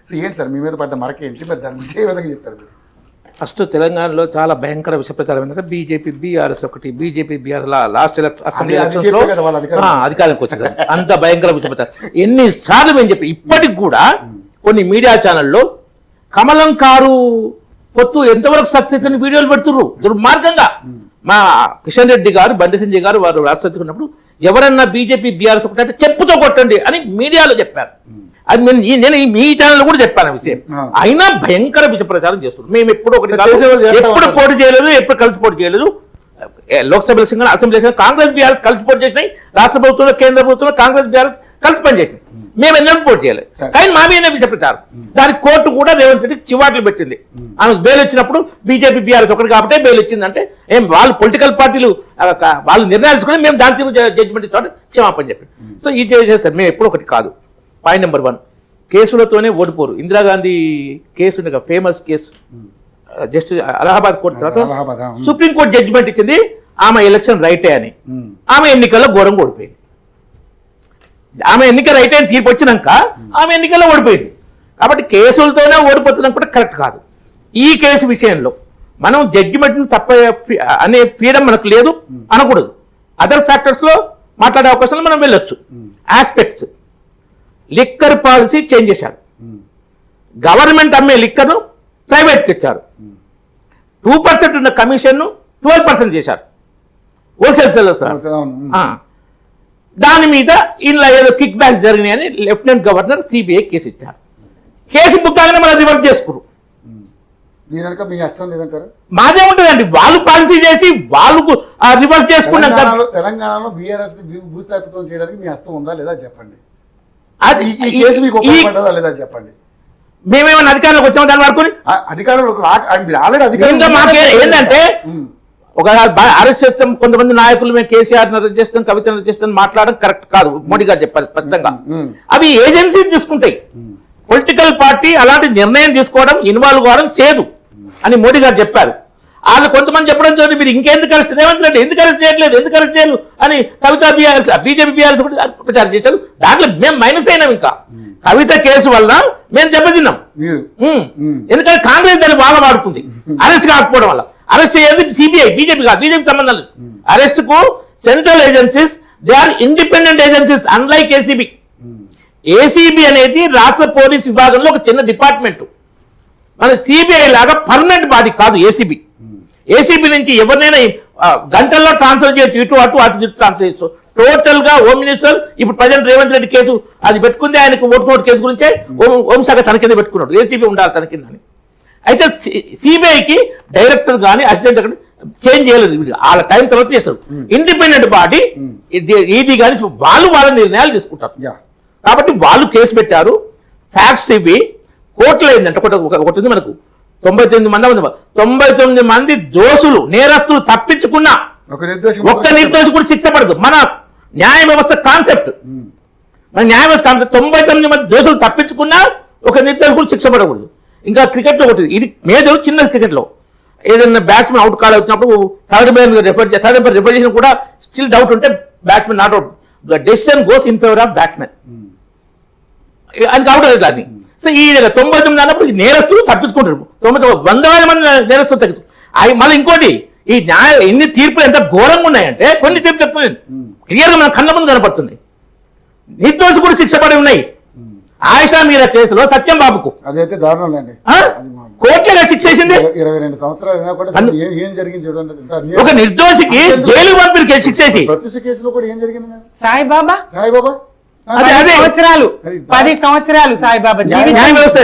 So ఏంటి sir మీ మీద పడ్డ మరక ఏంటి, మరి దాని గురించి ఏ విధంగా చెప్తారు? ఫస్ట్ తెలంగాణలో చాలా భయంకర విష ప్రచారం ఏంటంటే బీజేపీ బీఆర్ఎస్ ఒకటి, బీజేపీ బీఆర్ఎస్ లాస్ట్ అసెంబ్లీ ఎలక్షన్స్లో అధికారానికి వచ్చింది. అంత భయంకర విష ప్రచారం ఎన్నిసార్లు మేము చెప్పి ఇప్పటికి కూడా కొన్ని మీడియా ఛానల్లో కమలం కారు పొత్తు ఎంతవరకు సక్సెస్ అని వీడియోలు పెడుతుర్రు దుర్మార్గంగా. మా కిషన్ రెడ్డి గారు, బండి సంజయ్ గారు వారు రాష్ట్రపతి ఉన్నప్పుడు ఎవరన్నా బీజేపీ బీఆర్ఎస్ ఒకటి అంటే చెప్పుతో కొట్టండి అని మీడియాలో చెప్పారు. అది నేను మీ ఛానల్ కూడా చెప్పాను విషయం. అయినా భయంకర విష ప్రచారం చేస్తున్నారు. మేము ఎప్పుడు ఒకటి ఎప్పుడు పోటీ చేయలేదు, ఎప్పుడు కలిసి పోటీ చేయలేదు. Lok Sabha election assembly election Congress BRS కలిసి పోటీ చేసినాయి. రాష్ట్ర ప్రభుత్వంలో కేంద్ర ప్రభుత్వంలో కాంగ్రెస్ బీఆర్ఎస్ కలిసి పనిచేసినాయి. మేము ఎన్నడూ పోటీ చేయలేదు. కానీ మా మీద విష ప్రచారం. దానికి కోర్టు కూడా రేవంత్ రెడ్డికి చివాట్లు పెట్టింది. ఆమెకు బెయిల్ వచ్చినప్పుడు బీజేపీ బీఆర్ఎస్ ఒకటి కాబట్టి బెయిల్ వచ్చిందంటే ఏం వాళ్ళు పొలిటికల్ పార్టీలు వాళ్ళు నిర్ణయాలు తీసుకుని మేము దాని తీరు జడ్జిమెంట్ ఇస్తామని క్షమాపణ చెప్పండి. సో ఇది చేసేస్తారు. మేము ఎప్పుడు ఒకటి కాదు. పాయింట్ నెంబర్ 1, కేసులతోనే ఓడిపోరు. Indira Gandhi case famous case justice Allahabad court తర్వాత సుప్రీంకోర్టు జడ్జిమెంట్ ఇచ్చింది ఆమె ఎలక్షన్ రైటే అని. ఆమె ఎన్నికల్లో ఘోరంగా ఓడిపోయింది. ఆమె ఎన్నిక రైతే అని తీర్పు వచ్చినాక ఆమె ఎన్నికల్లో ఓడిపోయింది. కాబట్టి కేసులతోనే ఓడిపోతున్నాం కూడా కరెక్ట్ కాదు. ఈ కేసు విషయంలో మనం జడ్జిమెంట్ను తప్ప అనే ఫ్రీడమ్ మనకు లేదు అనకూడదు. అదర్ ఫ్యాక్టర్స్లో మాట్లాడే అవకాశాలు మనం వెళ్ళొచ్చు. ఆస్పెక్ట్స్ లిక్కర్ పాలసీ చేంజ్ చేశారు. గవర్నమెంట్ అమ్మే లిక్కర్ను ప్రైవేట్కి ఇచ్చారు. 2% ఉన్న కమిషన్ను 12% చేశారు హోల్సేల్ సెల్లర్. దాని మీద ఇలా ఏదో కిక్ బ్యాక్స్ జరిగినాయని లెఫ్టినెంట్ గవర్నర్ సిబిఐ కేసు ఇచ్చారు. కేసు బుక్ కాగానే మనం రివర్స్ చేసుకురు. మాదే ఉంటుందండి. వాళ్ళు పాలసీ చేసి వాళ్ళు రివర్స్ చేసుకున్నాం. తెలంగాణలో బీఆర్ఎస్ భూస్థాపితం చేయడానికి మీ హస్తం ఉందా లేదా చెప్పండి. చెప్పండి. మేమేమన్నా అధికారంలోకి వచ్చామో దాన్ని వరకు ఏంటంటే ఒక అరెస్ట్ చేస్తాం, కొంతమంది నాయకులు మేము కేసీఆర్ అరెస్ట్ చేస్తాం, కవితను అరెస్ట్ చేస్తాం మాట్లాడడం కరెక్ట్ కాదు. మోడీ గారు చెప్పారు స్పష్టంగా. అవి ఏజెన్సీ తీసుకుంటాయి. పొలిటికల్ పార్టీ అలాంటి నిర్ణయం తీసుకోవడం, ఇన్వాల్వ్ కావడం చేయదు అని మోడీ గారు చెప్పారు. వాళ్ళు కొంతమంది చెప్పడం జరిగింది మీరు ఇంకెందుకు అరెస్ట్ రేవంత్ రెడ్డి ఎందుకు అరెస్ట్ చేయట్లేదు, ఎందుకు అరెస్ట్ చేయలేదు అని కవిత బీఆర్ఎస్ బీజేపీ బీఆర్ఎస్ ప్రచారం చేశారు. దాంట్లో మేము మైనస్ అయినాం. ఇంకా కవిత కేసు వల్ల మేము దెబ్బతిన్నాం. ఎందుకంటే కాంగ్రెస్ దాన్ని బాగా వాడుకుంది అరెస్ట్ కాకపోవడం వల్ల. అరెస్ట్ చేయాలి సిబిఐ, బీజేపీ కాదు, బీజేపీ సంబంధం లేదు. అరెస్ట్ కు central agencies, they are independent agencies unlike ACB. ACB అనేది రాష్ట్ర పోలీస్ విభాగంలో ఒక చిన్న డిపార్ట్మెంట్. మన సిబిఐ లాగా పర్మనెంట్ బాడీ కాదు ఏసీబీ. ఏసీబీ నుంచి ఎవరినైనా గంటల్లో ట్రాన్స్ఫర్ చేయొచ్చు, ఇటు అటు ట్రాన్స్ఫర్ చేయొచ్చు. టోటల్ గా హోమ్ మినిస్టర్ ఇప్పుడు ప్రజెంట్ రేవంత్ రెడ్డి కేసు అది పెట్టుకుంది. ఆయనకు ఓటు కేసు గురించే హోంశాఖ తన కింద పెట్టుకున్నాడు. ఏసీబీ ఉండాలి తన కింద అని. అయితే సిబిఐకి డైరెక్టర్ కానీ అసిస్టెంట్ కానీ చేంజ్ చేయలేదు. వాళ్ళ టైం తర్వాత చేస్తారు. ఇండిపెండెంట్ బాడీ ఈడీ కానీ వాళ్ళు వాళ్ళ నిర్ణయాలు తీసుకుంటారు. కాబట్టి వాళ్ళు కేసు పెట్టారు. ఫ్యాక్ట్స్ ఇవి. కోర్టులో ఏంటంటే ఒకటి ఉంది మనకు 99 మంది దోషులు నేరస్తులు తప్పించుకున్నా ఒక్క నిర్దోషి కూడా శిక్ష పడదు. మన న్యాయ వ్యవస్థ కాన్సెప్ట్, మన న్యాయ వ్యవస్థ కాన్సెప్ట్ 99 మంది దోషులు తప్పించుకున్నా ఒక నిర్దోషి కూడా శిక్ష పడకూడదు. ఇంకా క్రికెట్లో ఒకటి ఇది మేజర్. చిన్న క్రికెట్లో ఏదైనా బ్యాట్స్మెన్ అవుట్ కాల్ వచ్చినప్పుడు థర్డ్ ఎంపైర్ రిఫర్ చేసిన కూడా స్టిల్ డౌట్ ఉంటే batsmen not out, decision goes in favour of batsmen అని అవుట్ అవుతుంది దాన్ని. సో ఈ 99 అన్నప్పుడు నేరస్తులు తప్పించుకుంటారు. 100,000 మంది నేరస్తులు తగ్గుతారు. అవి మళ్ళీ ఇంకోటి ఈ న్యాయ ఎన్ని తీర్పులు ఎంత ఘోరంగా ఉన్నాయంటే కొన్ని తీర్పులు చెప్తున్నాయి క్లియర్గా మన కళ్ళ ముందు కనపడుతుంది. నిర్దోషి కూడా శిక్ష పడి ఉన్నాయి. ఆయిషా మీరా కేసులో సత్యం బాబుకు అదైతే దారుణం అండి. కోర్టుగా శిక్ష వేసింది. 22 సంవత్సరాలు ఒక నిర్దోషికి జైలు పంపిణీ శిక్ష వేసి కేసులో కూడా ఏం జరిగింది? సాయిబాబా అదే 10 సంవత్సరాలు సాయిబాబా న్యాయ వ్యవస్థ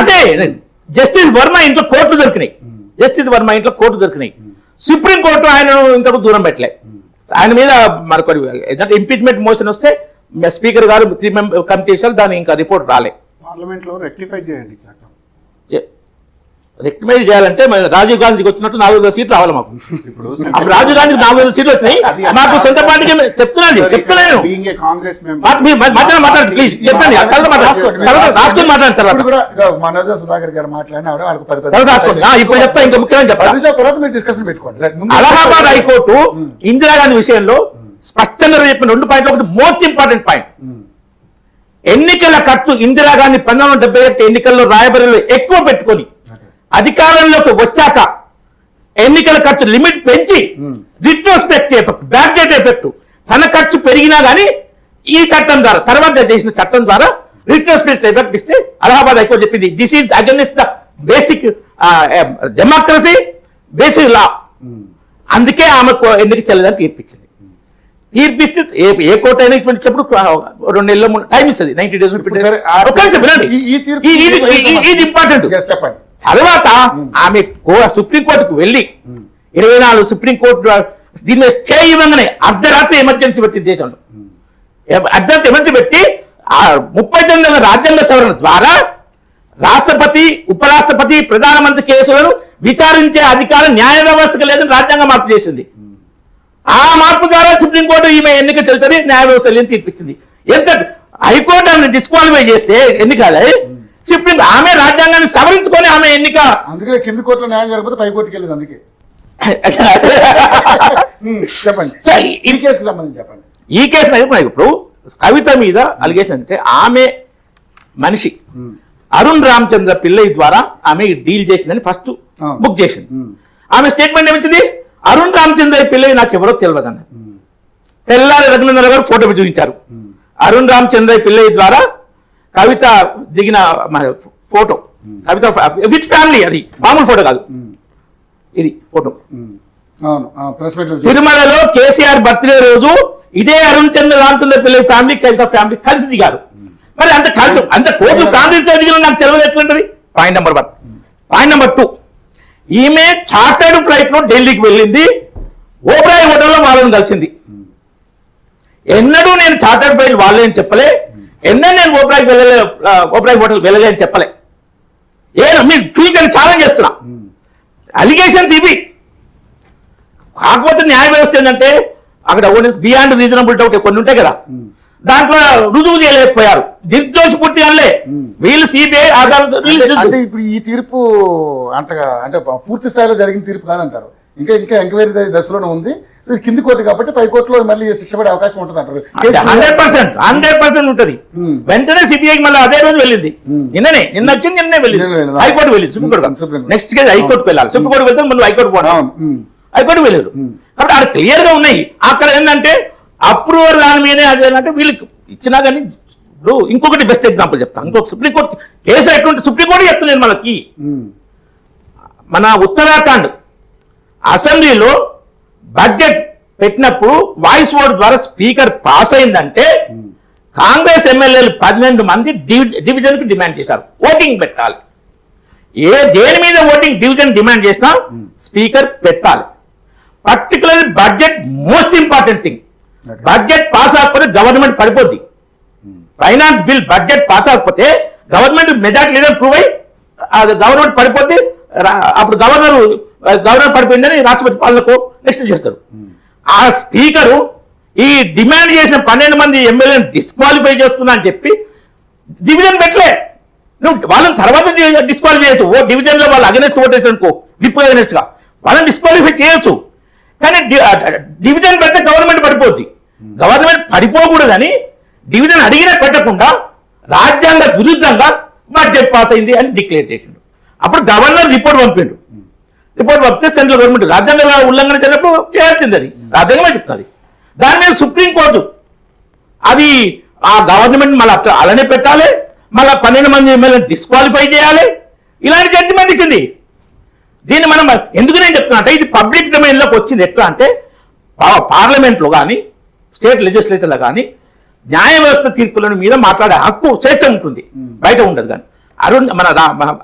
అదే. జస్టిస్ వర్మ ఇంట్లో కోర్టు దొరికినాయి. సుప్రీం కోర్టు ఆయనను ఇంతకు దూరం పెట్టలే. ఆయన మీద మరొకటి ఏంటంటే ఇంపీచ్మెంట్ మోషన్ వస్తే స్పీకర్ గారు 3 మెంబర్ కమిటీ చేశారు. దాని ఇంకా రిపోర్ట్ రాలే. పార్లమెంట్ లో రెక్టిఫై చేయండి. రెక్టిఫై చేయాలంటే రాజీవ్ గాంధీకి వచ్చినట్టు 400 సీట్లు రావాలి మాకు. ఇప్పుడు రాజీవ్ గాంధీకి 400 సీట్లు వచ్చినాయి. మాకు సొంత పార్టీకి చెప్తున్నాను మాట్లాడండి ప్లీజ్. చెప్పండి రాసుకొని మాట్లాడిన తర్వాత ఇప్పుడు చెప్తా. ఇంకా ముఖ్యమైన చెప్పాలి. అలహాబాద్ హైకోర్టు ఇందిరాగాంధీ విషయంలో స్పష్టంగా చెప్పిన 2 పాయింట్లు. ఒకటి మోస్ట్ ఇంపార్టెంట్ పాయింట్, ఎన్నికల ఖర్చు ఇందిరాగాంధీ 1978 ఎన్నికల్లో రాయబరిలో ఎక్కువ పెట్టుకొని అధికారంలోకి వచ్చాక ఎన్నికల ఖర్చు లిమిట్ పెంచి రిట్రోస్పెక్టివ్ ఎఫెక్ట్, బ్యాక్డేట్ ఎఫెక్ట్, తన ఖర్చు పెరిగినా కానీ ఈ చట్టం ద్వారా తర్వాత చేసిన చట్టం ద్వారా రిట్రోస్పెక్టివ్ ఎఫెక్ట్ ఇస్తే అలహాబాద్ హైకోర్టు చెప్పింది this is against the basic democracy, basic law. అందుకే ఆమె ఎన్నిక చెల్లదని తీర్పిచ్చింది. తీర్పిస్తే ఏ కోర్టు అయినా ఇచ్చినప్పుడు 2 నెలల టైం ఇస్తుంది, 90 days. ఇది ఇంపార్టెంట్. చెప్పండి. తర్వాత ఆమె సుప్రీంకోర్టుకు వెళ్ళి 24 సుప్రీంకోర్టు దీని మీద స్టే ఇవ్వగానే అర్ధరాత్రి ఎమర్జెన్సీ పెట్టింది దేశంలో. అర్ధరాత్రి ఎమర్జెన్సీ పెట్టి 39వ రాజ్యాంగ సవరణ ద్వారా రాష్ట్రపతి, ఉపరాష్ట్రపతి, ప్రధానమంత్రి కేసులను విచారించే అధికారం న్యాయ వ్యవస్థకు లేదని రాజ్యాంగం మార్పు చేసింది. ఆ మార్పు ద్వారా సుప్రీంకోర్టు ఈమె ఎన్నిక చెల్లుతుంది, న్యాయ వ్యవస్థ లేని తీర్పిచ్చింది. ఎంత హైకోర్టు ఆమెను డిస్క్వాలిఫై చేస్తే ఎన్నికలే సుప్రీం ఆమె రాజ్యాంగాన్ని సవరించుకొని ఆమె ఎన్నిక. అందుకే కింది కోర్టులో న్యాయం జరగకపోతే పై కోర్టుకి వెళ్ళేది. అందుకే చెప్పండి. ఈ కేసుకు సంబంధించి చెప్పండి. ఈ కేసు ఇప్పుడు కవిత మీద అలిగేషన్ అంటే ఆమె మనిషి అరుణ్ రామచంద్ర పిల్లై ద్వారా ఆమె డీల్ చేసిందని ఫస్ట్ బుక్ చేసింది. ఆమె స్టేట్మెంట్ ఏమిచ్చింది? అరుణ్ రామచంద్ర పిల్లై నాకు ఎవరో తెలియదు అన్నది. తెల్లారి రఘునందన గారు ఫోటో చూపించారు. అరుణ్ రామచంద్ర పిల్లై ద్వారా కవిత దిగిన ఫోటో, కవిత విత్ ఫ్యామిలీ, అది మామూలు ఫోటో కాదు, ఇది ఫోటో. తిరుమలలో కేసీఆర్ బర్త్డే రోజు ఇదే అరుణ్ రామచంద్ర పిల్లై ఫ్యామిలీ, కవిత ఫ్యామిలీ కలిసి దిగారు. మరి అంత కోర్టు ఫ్యామిలీ దిగిన నాకు తెలియదు ఎట్లుంటది? Point number 1. పాయింట్ నెంబర్ 2, ఈమె చార్టర్డ్ ఫ్లైట్ లో ఢిల్లీకి వెళ్ళింది, ఓబ్రాయ్ హోటల్లో వాళ్ళని కలిసింది. ఎన్నడూ నేను చార్టర్డ్ ఫ్లైట్ వాళ్ళే అని చెప్పలే, ఎన్నడూ నేను ఓబ్రాయ్ హోటల్ వెళ్ళలే అని చెప్పలే. మీరు చూపించండి, ఛాలెంజ్ చేస్తున్నా. అలిగేషన్స్ ఇవి. కాకపోతే న్యాయ వ్యవస్థ ఏంటంటే అక్కడ బియాండ్ రీజనబుల్ డౌట్ కొన్ని ఉంటాయి కదా, దాంట్లో రుజువు చేయలేకపోయారు. నిర్దోషి పూర్తిగా వీళ్ళు సిబిఐ అంటే ఇప్పుడు ఈ తీర్పు అంతగా అంటే పూర్తి స్థాయిలో జరిగిన తీర్పు కాదంటారు. ఇంకా ఎంక్వైరీ దశలోనే ఉంది. కింది కోర్టు కాబట్టి పై కోర్టులో మళ్ళీ శిక్ష పడే అవకాశం ఉంటుంది అంటారు. 100% ఉంటుంది. వెంటనే సిబిఐకి మళ్ళీ అదే రోజు వెళ్ళింది. నిన్న వచ్చింది, నిన్నే వెళ్ళింది. హైకోర్టు వెళ్ళింది, సుప్రీంకోర్టు. నెక్స్ట్ కేసు హైకోర్టుకు వెళ్ళాలి. సుప్రీంకోర్టు వెళ్తే మళ్ళీ హైకోర్టు పోవడం, హైకోర్టు వెళ్ళారు. కాబట్టి అక్కడ క్లియర్ గా ఉన్నాయి. అక్కడ ఏంటంటే అప్రూవల్ దాని మీదే అదేంటే వీళ్ళకి ఇచ్చినా కానీ. ఇంకొకటి బెస్ట్ ఎగ్జాంపుల్ చెప్తాను. ఇంకొక సుప్రీంకోర్టు కేసు ఎటువంటి సుప్రీంకోర్టు చెప్తున్నాను మనకి. మన ఉత్తరాఖండ్ అసెంబ్లీలో బడ్జెట్ పెట్టినప్పుడు వాయిస్ ఓట్ ద్వారా స్పీకర్ పాస్ అయిందంటే కాంగ్రెస్ ఎమ్మెల్యేలు 12 మంది డివిజన్ కి డిమాండ్ చేశారు, ఓటింగ్ పెట్టాలి. దేని మీద ఓటింగ్ డివిజన్ డిమాండ్ చేసినా స్పీకర్ పెట్టాలి. Particularly budget most important thing. Budget pass అవ్వకపోతే గవర్నమెంట్ పడిపోద్ది. ఫైనాన్స్ బిల్ బడ్జెట్ పాస్ అవ్వకపోతే గవర్నమెంట్ మెజార్టీ లేదని ప్రూవ్ అయ్యి గవర్నమెంట్ పడిపోద్ది. అప్పుడు గవర్నర్ పడిపోయిందని రాష్ట్రపతి పాలనకు నెక్స్ట్ చేస్తారు. ఆ స్పీకరు ఈ డిమాండ్ చేసిన 12 మంది ఎమ్మెల్యేలను డిస్క్వాలిఫై చేస్తున్నా అని చెప్పి డివిజన్ పెట్టలే. నువ్వు వాళ్ళని తర్వాత డిస్క్వాలిఫై చేయొచ్చు. డివిజన్ లో వాళ్ళు అగెనెస్ట్ ఓట్ వేసి అనుకో, విప్ అగెనెస్ట్ గా వాళ్ళని డిస్క్వాలిఫై చేయొచ్చు. కానీ డివిజన్ పెడితే గవర్నమెంట్ పడిపోద్ది. గవర్నమెంట్ పడిపోకూడదని డివిజన్ అడిగినా పెట్టకుండా రాజ్యాంగ విరుద్ధంగా బడ్జెట్ పాస్ అయింది అని డిక్లేర్ చేసిండు. అప్పుడు గవర్నర్ రిపోర్ట్ పంపిండు. రిపోర్ట్ పంపితే సెంట్రల్ గవర్నమెంట్ రాజ్యాంగ ఉల్లంఘన జరిగినప్పుడు చేయాల్సింది, అది రాజ్యాంగమే చెప్తుంది. దాని మీద సుప్రీంకోర్టు అది ఆ గవర్నమెంట్ మళ్ళీ అలానే పెట్టాలి, మళ్ళీ 12 మంది ఎమ్మెల్యేని డిస్క్వాలిఫై చేయాలి, ఇలాంటి జడ్జిమెంట్ ఇచ్చింది. దీన్ని మనం ఎందుకు నేను చెప్తున్నా అంటే ఇది పబ్లిక్ డొమైన్లోకి వచ్చింది. ఎట్లా అంటే పార్లమెంట్లో కానీ స్టేట్ లెజిస్లేచర్లో కానీ న్యాయ వ్యవస్థ తీర్పుల మీద మాట్లాడే హక్కు స్వేచ్ఛ ఉంటుంది, బయట ఉండదు. కానీ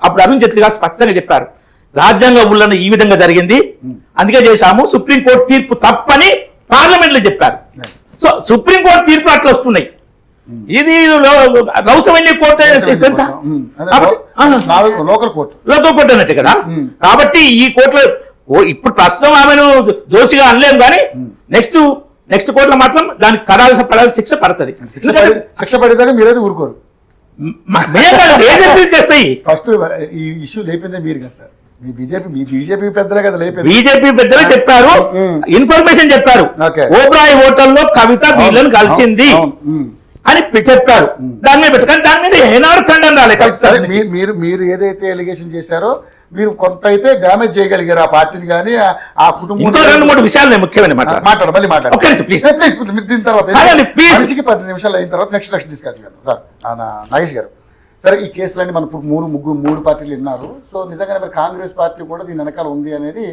అప్పుడు అరుణ్ జైట్లీ గారు స్పష్టంగా చెప్పారు, రాజ్యాంగ ఉల్లంఘన ఈ విధంగా జరిగింది, అందుకే చేశాము, సుప్రీంకోర్టు తీర్పు తప్పని పార్లమెంట్ లో చెప్పారు. సో సుప్రీంకోర్టు తీర్పు అట్లా వస్తున్నాయి. ఇది రౌసవన్య కోర్టు లోకల్ కోర్టు అన్నట్టు కదా. కాబట్టి ఈ కోర్టులో ఇప్పుడు ప్రస్తుతం ఆమెను దోషిగా అనలేము, కానీ నెక్స్ట్ కోర్టులో మాత్రం దానికి పడాల్సిన శిక్ష పడుతుంది. శిక్ష పడేదాకా మీరైతే ఊరుకోరు. చేస్తాయి. ఫస్ట్ ఈ ఇష్యూ లేపిందే మీరు కదా సార్. మీ బీజేపీ పెద్దలే కదా లేపింది. బీజేపీ పెద్దలే చెప్పారు, ఇన్ఫర్మేషన్ చెప్పారు. ఓబ్రాయ్ హోటల్లో కవిత వీళ్ళని కలిసింది. అని చెప్పారు. దాని మీద పెట్టు, కానీ దాని మీద ఏనాడు ఖండన రాలేదు. సరే, మీరు ఏదైతే ఎలిగేషన్ చేశారో మీరు కొంత అయితే డ్యామేజ్ చేయగలిగారు ఆ పార్టీని కానీ ఆ కుటుంబం. ఇంకో 2-3 విషయాలు నేను ముఖ్యమైన మాట్లాడు మళ్ళీ మాట్లాడు. ఒక్క నిమిషం, ప్లీజ్. దీని తర్వాత కాదండి, ప్లీజ్. మనిషికి 10 నిమిషాలు అయిన తర్వాత నెక్స్ట్ తీసుకెళ్తాను సార్. నాగేష్ గారు, సరే ఈ కేసులన్నీ మనం ఇప్పుడు మూడు పార్టీలు విన్నారు. సో నిజంగానే మరి కాంగ్రెస్ పార్టీ కూడా దీని వెనకాల ఉంది అనేది